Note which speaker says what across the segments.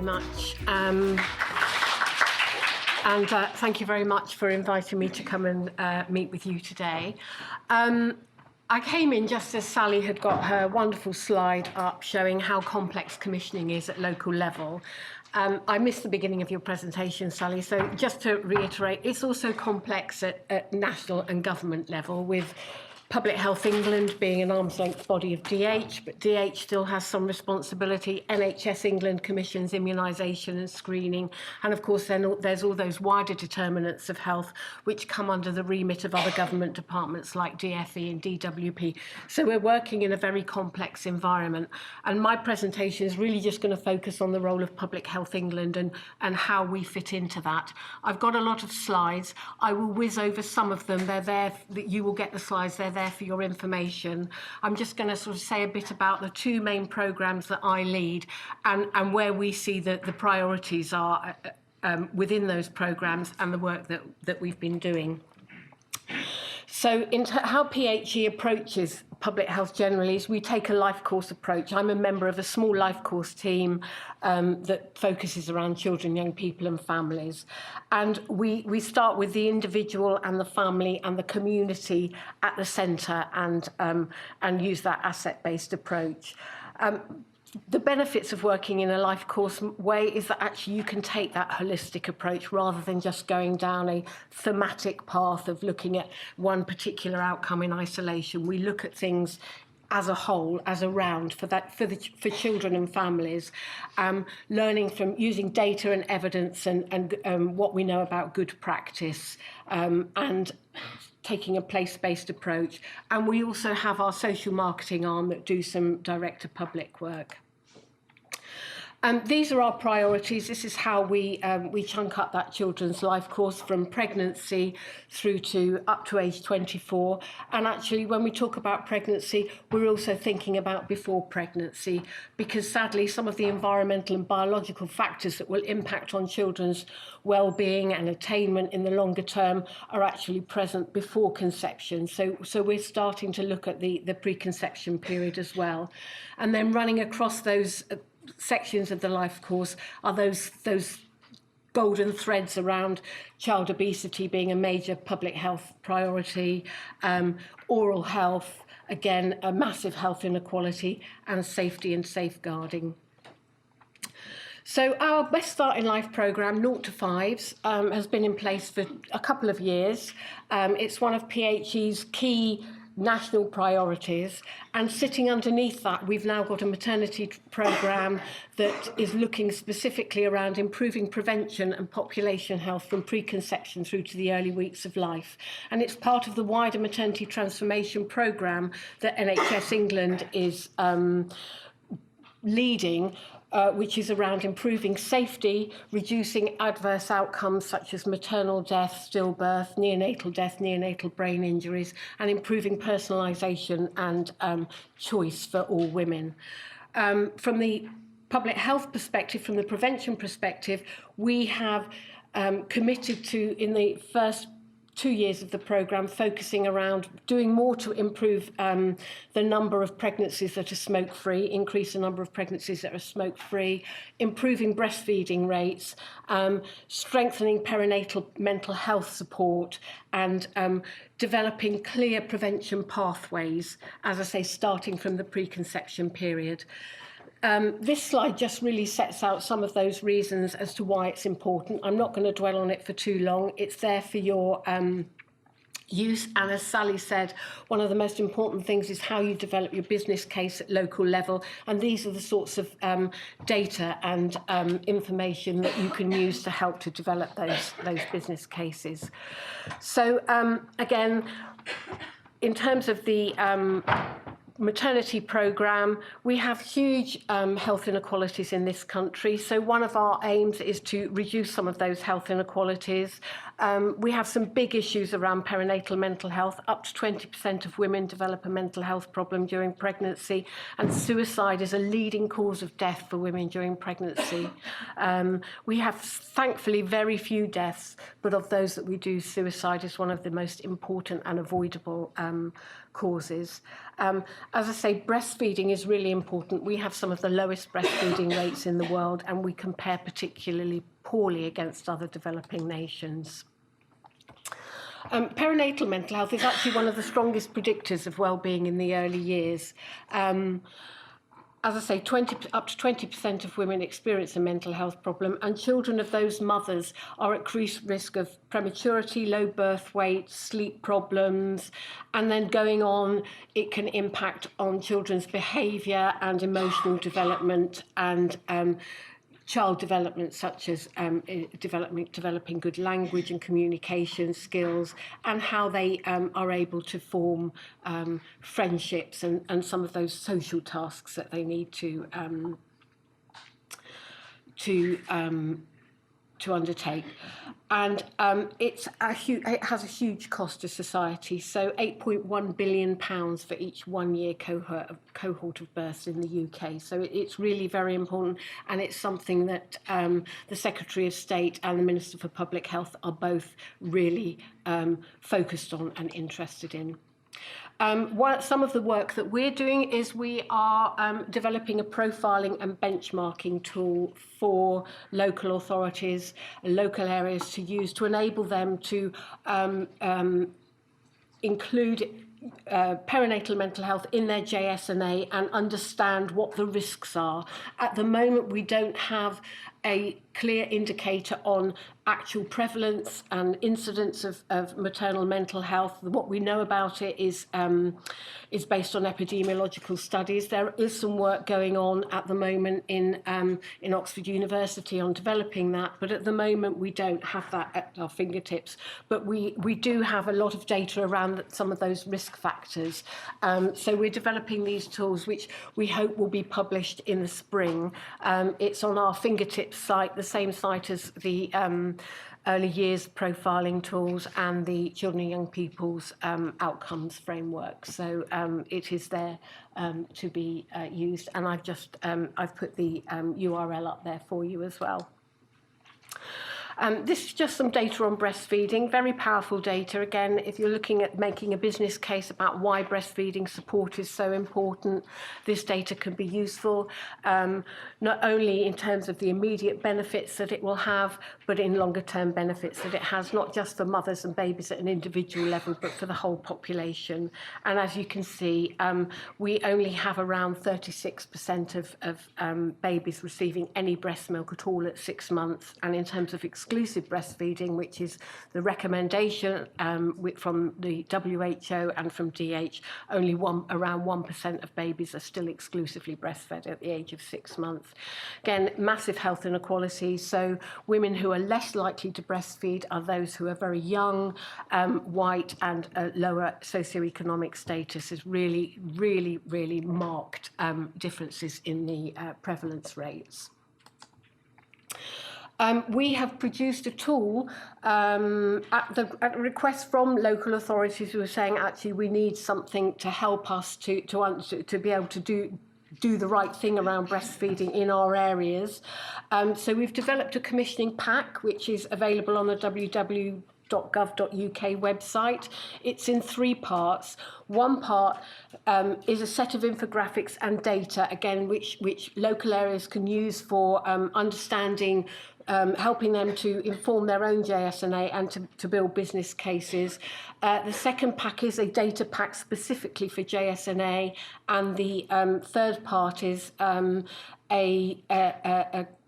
Speaker 1: very much. Thank you very much for inviting me to come and meet with you today. I came in just as Sally had got her wonderful slide up showing how complex commissioning is at local level. I missed the beginning of your presentation, Sally, so just to reiterate, it's also complex at national and government level, with Public Health England being an arm's length body of DH, but DH still has some responsibility. NHS England commissions immunisation and screening. And of course, then there's all those wider determinants of health which come under the remit of other government departments like DFE and DWP. So we're working in a very complex environment. And my presentation is really just going to focus on the role of Public Health England and how we fit into that. I've got a lot of slides. I will whiz over some of them. They're there, you will get the slides. They're there for your information. I'm just going to sort of say a bit about the two main programmes that I lead and where we see that the priorities are within those programmes and the work that we've been doing. So how PHE approaches public health generally is we take a life course approach. I'm a member of a small life course team that focuses around children, young people and families. And we start with the individual and the family and the community at the centre and use that asset-based approach. The benefits of working in a life course way is that actually you can take that holistic approach rather than just going down a thematic path of looking at one particular outcome in isolation. We look at things as a whole, as a round for children and families, learning from using data and evidence and what we know about good practice and taking a place-based approach. And we also have our social marketing arm that do some direct-to-public work. These are our priorities. This is how we chunk up that children's life course from pregnancy through to up to age 24. And actually, when we talk about pregnancy, we're also thinking about before pregnancy, because sadly, some of the environmental and biological factors that will impact on children's well-being and attainment in the longer term are actually present before conception. So we're starting to look at the preconception period as well. And then running across those sections of the life course are those golden threads around child obesity being a major public health priority, oral health, again, a massive health inequality, and safety and safeguarding. So our Best Start in Life programme, 0 to 5s, has been in place for a couple of years. It's one of PHE's key national priorities, and sitting underneath that we've now got a maternity programme that is looking specifically around improving prevention and population health from preconception through to the early weeks of life, and it's part of the wider maternity transformation programme that NHS England is leading, which is around improving safety, reducing adverse outcomes such as maternal death, stillbirth, neonatal brain injuries, and improving personalisation and choice for all women. From the public health perspective, from the prevention perspective, we have committed to, in the first 2 years of the programme, focusing around doing more to improve the number of pregnancies that are smoke-free, increase the number of pregnancies that are smoke-free, improving breastfeeding rates, strengthening perinatal mental health support, and developing clear prevention pathways, as I say, starting from the preconception period. This slide just really sets out some of those reasons as to why it's important. I'm not going to dwell on it for too long. It's there for your use. And as Sally said, one of the most important things is how you develop your business case at local level. And these are the sorts of data and information that you can use to help to develop those business cases. So again, in terms of the maternity programme, we have huge health inequalities in this country. So one of our aims is to reduce some of those health inequalities. We have some big issues around perinatal mental health. Up to 20% of women develop a mental health problem during pregnancy, and suicide is a leading cause of death for women during pregnancy. We have, thankfully, very few deaths, but of those that we do, suicide is one of the most important and avoidable causes. As I say, breastfeeding is really important. We have some of the lowest breastfeeding rates in the world, and we compare particularly poorly against other developing nations. Perinatal mental health is actually one of the strongest predictors of well-being in the early years. As I say, up to 20% of women experience a mental health problem, and children of those mothers are at increased risk of prematurity, low birth weight, sleep problems, and then going on, it can impact on children's behaviour and emotional development and child development, such as developing good language and communication skills, and how they are able to form friendships and some of those social tasks that they need to undertake. And it has a huge cost to society. So £8.1 billion for each 1 year cohort of births in the UK. So it's really very important, and it's something that the Secretary of State and the Minister for Public Health are both really focused on and interested in. Some of the work that we're doing is we are developing a profiling and benchmarking tool for local authorities and local areas to use to enable them to include perinatal mental health in their JSNA and understand what the risks are. At the moment, we don't have a clear indicator on actual prevalence and incidence of maternal mental health. What we know about it is based on epidemiological studies. There is some work going on at the moment in Oxford University on developing that, but at the moment we don't have that at our fingertips. But we do have a lot of data around some of those risk factors. So we're developing these tools, which we hope will be published in the spring. It's on our fingertips site, the same site as the early years profiling tools and the children and young people's outcomes framework. So it is there to be used, and I've put the URL up there for you as well. This is just some data on breastfeeding, very powerful data. Again, if you're looking at making a business case about why breastfeeding support is so important, this data can be useful, not only in terms of the immediate benefits that it will have, but in longer term benefits that it has, not just for mothers and babies at an individual level, but for the whole population. And as you can see, we only have around 36% of babies receiving any breast milk at all at 6 months. And in terms of exclusive breastfeeding, which is the recommendation from the WHO and from DH, only around 1% of babies are still exclusively breastfed at the age of 6 months. Again, massive health inequalities. So women who are less likely to breastfeed are those who are very young, white, and lower socioeconomic status. Is really, really, really marked differences in the prevalence rates. We have produced a tool at the request from local authorities who are saying, actually, we need something to help us to be able to do the right thing around breastfeeding in our areas. So we've developed a commissioning pack, which is available on the www.gov.uk website. It's in 3 parts. One part is a set of infographics and data, again, which local areas can use for understanding, helping them to inform their own JSNA and to build business cases. The second pack is a data pack specifically for JSNA, and the third part is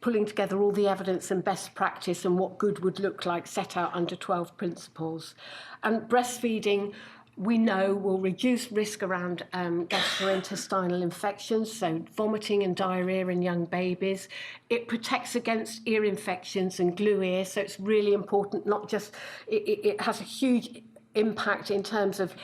Speaker 1: pulling together all the evidence and best practice and what good would look like set out under 12 principles. And breastfeeding, we know, will reduce risk around gastrointestinal infections, so vomiting and diarrhea in young babies. It protects against ear infections and glue ear, so it's really important. Not just it has a huge impact in terms of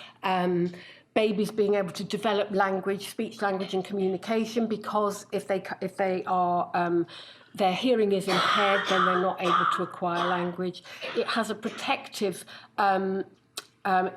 Speaker 1: babies being able to develop language, speech, language and communication, because if they are their hearing is impaired, then they're not able to acquire language. It has a protective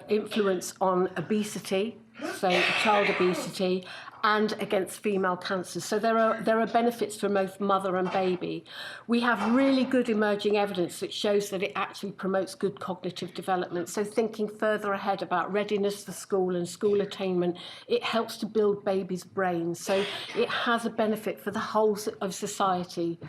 Speaker 1: influence on obesity, so child obesity, and against female cancers. So there are benefits for both mother and baby. We have really good emerging evidence that shows that it actually promotes good cognitive development. So thinking further ahead about readiness for school and school attainment, it helps to build babies' brains. So it has a benefit for the whole of society,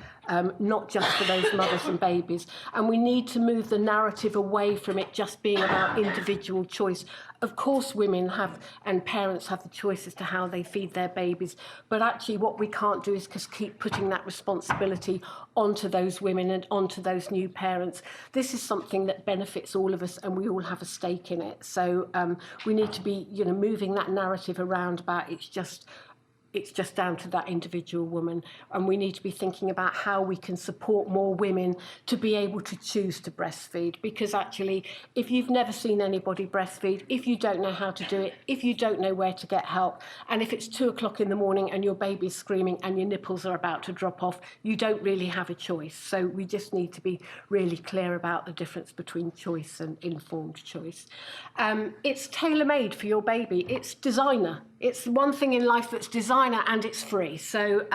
Speaker 1: not just for those mothers and babies. And we need to move the narrative away from it just being about individual choice. Of course, women have and parents have the choice as to how they feed their babies, but actually what we can't do is just keep putting that responsibility onto those women and onto those new parents. This is something that benefits all of us, and we all have a stake in it. So we need to be, moving that narrative around about it's just down to that individual woman, and we need to be thinking about how we can support more women to be able to choose to breastfeed, because actually if you've never seen anybody breastfeed, if you don't know how to do it, if you don't know where to get help, and if it's 2 o'clock in the morning and your baby's screaming and your nipples are about to drop off, you don't really have a choice. So we just need to be really clear about the difference between choice and informed choice. It's tailor-made for your baby. It's designer. It's one thing in life that's designer and it's free. So,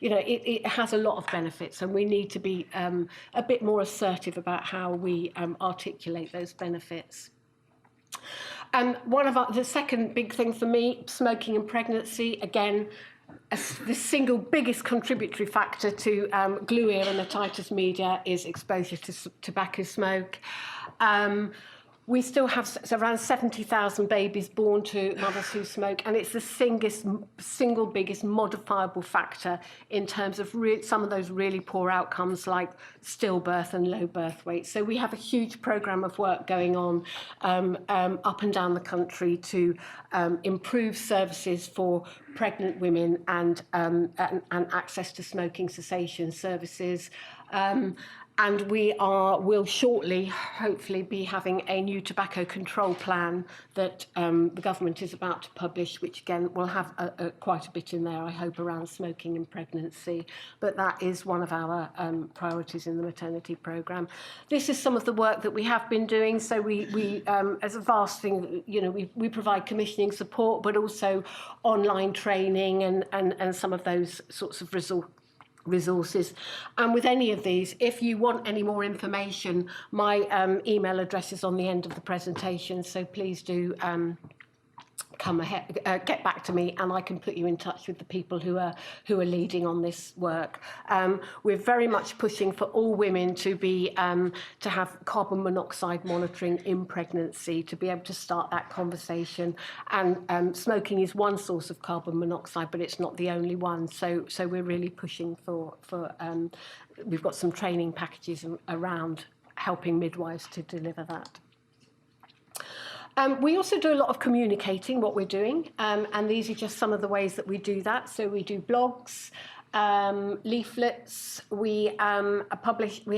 Speaker 1: it has a lot of benefits, and we need to be a bit more assertive about how we articulate those benefits. The second big thing for me, smoking and pregnancy, again, the single biggest contributory factor to glue ear and otitis media is exposure to tobacco smoke. We still have around 70,000 babies born to mothers who smoke, and it's the single biggest modifiable factor in terms of some of those really poor outcomes like stillbirth and low birth weight. So we have a huge programme of work going on up and down the country to improve services for pregnant women and access to smoking cessation services. And we will shortly, hopefully, be having a new tobacco control plan that the government is about to publish, which again will have quite a bit in there, I hope, around smoking and pregnancy. But that is one of our priorities in the maternity programme. This is some of the work that we have been doing. So we as a vast thing, we provide commissioning support, but also online training and some of those sorts of resources. And with any of these, if you want any more information, my email address is on the end of the presentation, so please do come ahead, get back to me, and I can put you in touch with the people who are leading on this work. We're very much pushing for all women to have carbon monoxide monitoring in pregnancy, to be able to start that conversation. And smoking is one source of carbon monoxide, but it's not the only one. So we're really pushing for we've got some training packages around helping midwives to deliver that. We also do a lot of communicating what we're doing, and these are just some of the ways that we do that. So we do blogs, leaflets. We have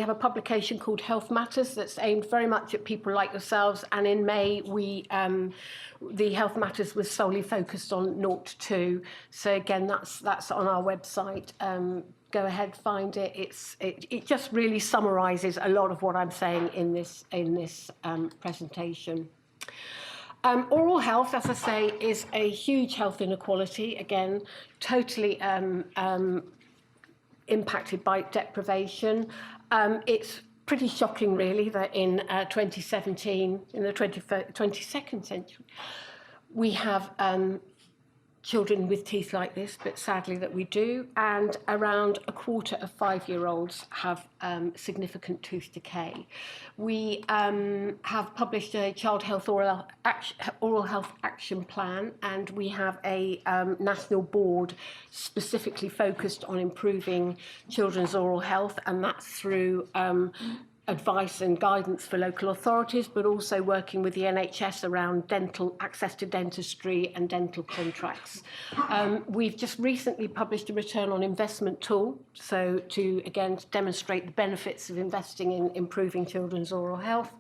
Speaker 1: a publication called Health Matters that's aimed very much at people like yourselves. And in May, the Health Matters was solely focused on 0 to 2. So again, that's on our website. Go ahead, find it. It just really summarises a lot of what I'm saying in this presentation. Oral health, as I say, is a huge health inequality, again, totally impacted by deprivation. It's pretty shocking, really, that in 2017, in the 22nd century, we have children with teeth like this, but sadly that we do, and around a quarter of 5-year-olds have significant tooth decay. We have published a Child Health Oral Health Action Plan, and we have a national board specifically focused on improving children's oral health, and that's through advice and guidance for local authorities, but also working with the NHS around access to dentistry and dental contracts. We've just recently published a return on investment tool, so to, again, demonstrate the benefits of investing in improving children's oral health.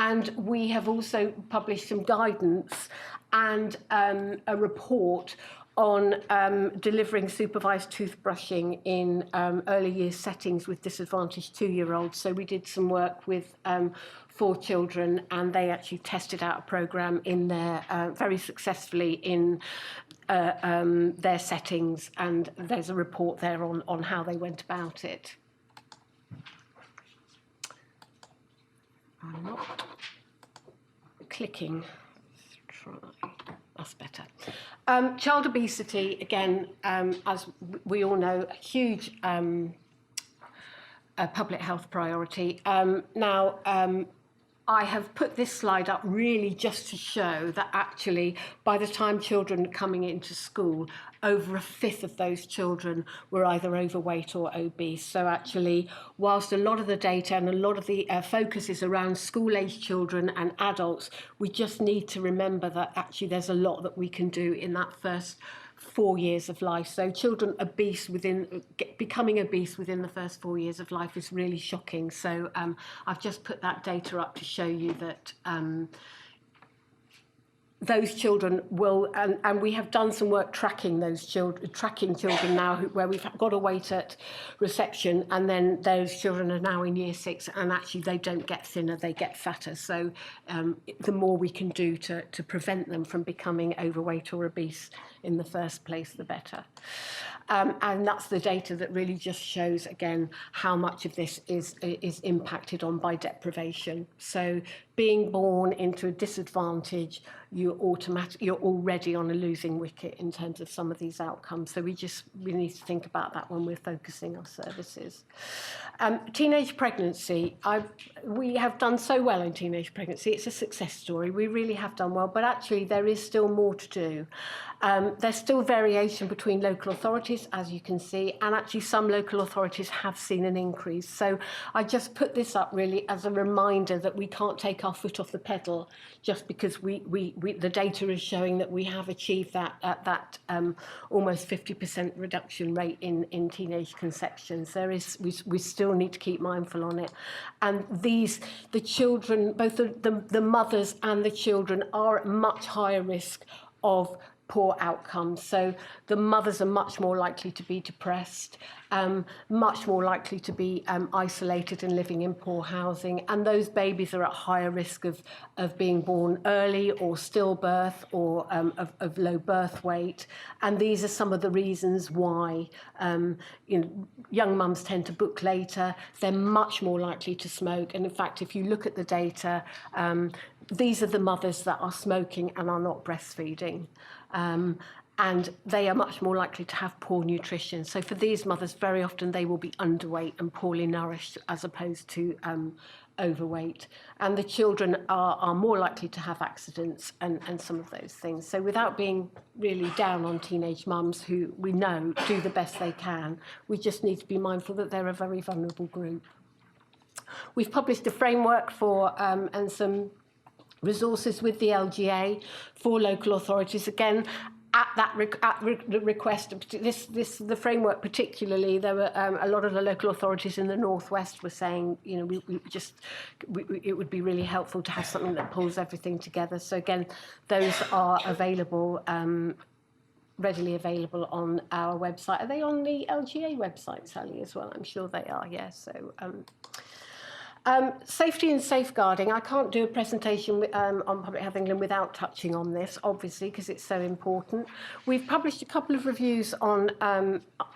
Speaker 1: And we have also published some guidance and a report on delivering supervised toothbrushing in early years settings with disadvantaged 2-year-olds. So we did some work with 4 children, and they actually tested out a programme in there very successfully in their settings, and there's a report there on how they went about it. I'm not clicking. Let's try. That's better. Child obesity, again, as we all know, a huge public health priority. I have put this slide up really just to show that actually by the time children are coming into school, over 1/5 of those children were either overweight or obese. So actually, whilst a lot of the data and a lot of the focus is around school-aged children and adults, we just need to remember that actually there's a lot that we can do in that first 4 years of life. So children becoming obese within the first 4 years of life is really shocking. So I've just put that data up to show you that those children will, and we have done some work tracking those children, now where we've got a weight at reception, and then those children are now in year 6, and actually they don't get thinner, they get fatter. So the more we can do to prevent them from becoming overweight or obese in the first place, the better. And that's the data that really just shows, again, how much of this is impacted on by deprivation. So being born into a disadvantage, you're already on a losing wicket in terms of some of these outcomes. So we need to think about that when we're focusing our services. Teenage pregnancy, we have done so well in teenage pregnancy. It's a success story. We really have done well, but actually there is still more to do. There's still variation between local authorities, as you can see, and actually some local authorities have seen an increase. So I just put this up really as a reminder that we can't take our foot off the pedal just because the data is showing that we have achieved that almost 50% reduction rate in teenage conceptions. We still need to keep mindful on it. And the children, both the mothers and the children, are at much higher risk of poor outcomes. So the mothers are much more likely to be depressed, much more likely to be isolated and living in poor housing, and those babies are at higher risk of being born early or stillbirth or of low birth weight. And these are some of the reasons why young mums tend to book later. They're much more likely to smoke, and in fact, if you look at the data, these are the mothers that are smoking and are not breastfeeding. And they are much more likely to have poor nutrition. So for these mothers, very often they will be underweight and poorly nourished as opposed to overweight. And the children are more likely to have accidents and some of those things. So without being really down on teenage mums who we know do the best they can, we just need to be mindful that they're a very vulnerable group. We've published a framework for and some resources with the LGA for local authorities. Again, at the request of the framework particularly, there were a lot of the local authorities in the northwest were saying, it would be really helpful to have something that pulls everything together. So again, those are available, readily available on our website. Are they on the LGA website, Sally, as well? I'm sure they are. Yeah. So. Safety and safeguarding. I can't do a presentation on Public Health England without touching on this, obviously, because it's so important. We've published a couple of reviews on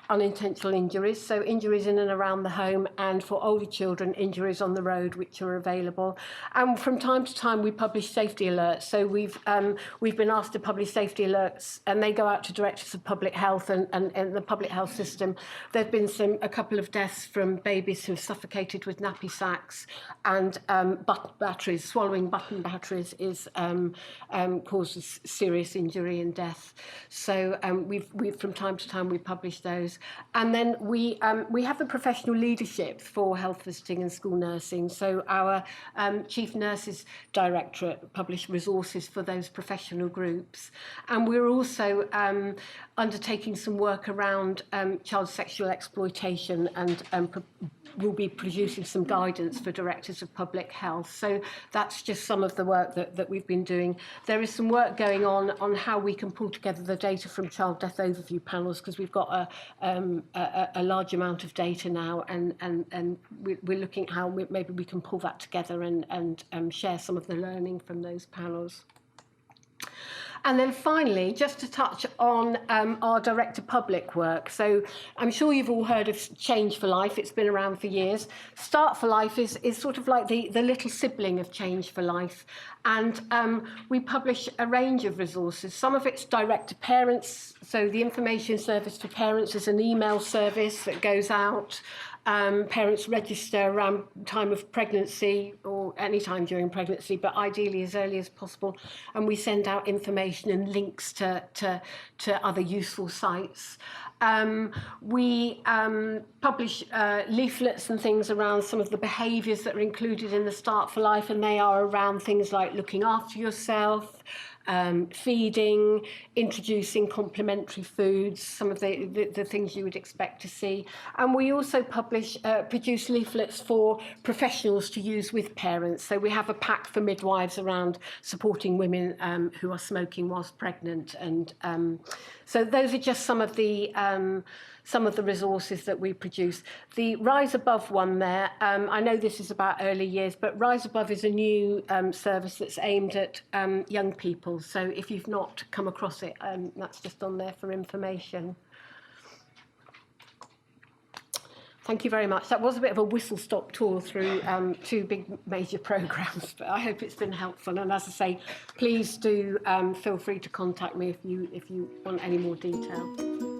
Speaker 1: unintentional injuries, so injuries in and around the home, and for older children, injuries on the road, which are available. And from time to time, we publish safety alerts. So we've been asked to publish safety alerts, and they go out to directors of public health and the public health system. There've been a couple of deaths from babies who have suffocated with nappy sacks. And batteries, swallowing button batteries causes serious injury and death. So we've from time to time we publish those, and then we have the professional leadership for health visiting and school nursing. So our Chief Nurses Directorate published resources for those professional groups, and we're also undertaking some work around child sexual exploitation, and we'll be producing some guidance for Directors of Public Health. So that's just some of the work that we've been doing. There is some work going on how we can pull together the data from child death overview panels, because we've got a large amount of data now, and we're looking at how maybe we can pull that together and share some of the learning from those panels. And then finally, just to touch on our direct-to-public work. So I'm sure you've all heard of Change for Life. It's been around for years. Start for Life is sort of like the little sibling of Change for Life. And we publish a range of resources. Some of it's direct to parents. So the information service for parents is an email service that goes out. Parents register around time of pregnancy or any time during pregnancy, but ideally as early as possible. And we send out information and links to other useful sites. We publish leaflets and things around some of the behaviours that are included in the Start for Life, and they are around things like looking after yourself, feeding, introducing complementary foods, some of the things you would expect to see. And we also produce leaflets for professionals to use with parents. So we have a pack for midwives around supporting women who are smoking whilst pregnant. And so those are just some of the resources that we produce. The Rise Above one there, I know this is about early years, but Rise Above is a new service that's aimed at young people. So if you've not come across it, that's just on there for information. Thank you very much. That was a bit of a whistle-stop tour through two big major programmes, but I hope it's been helpful. And as I say, please do feel free to contact me if you want any more detail.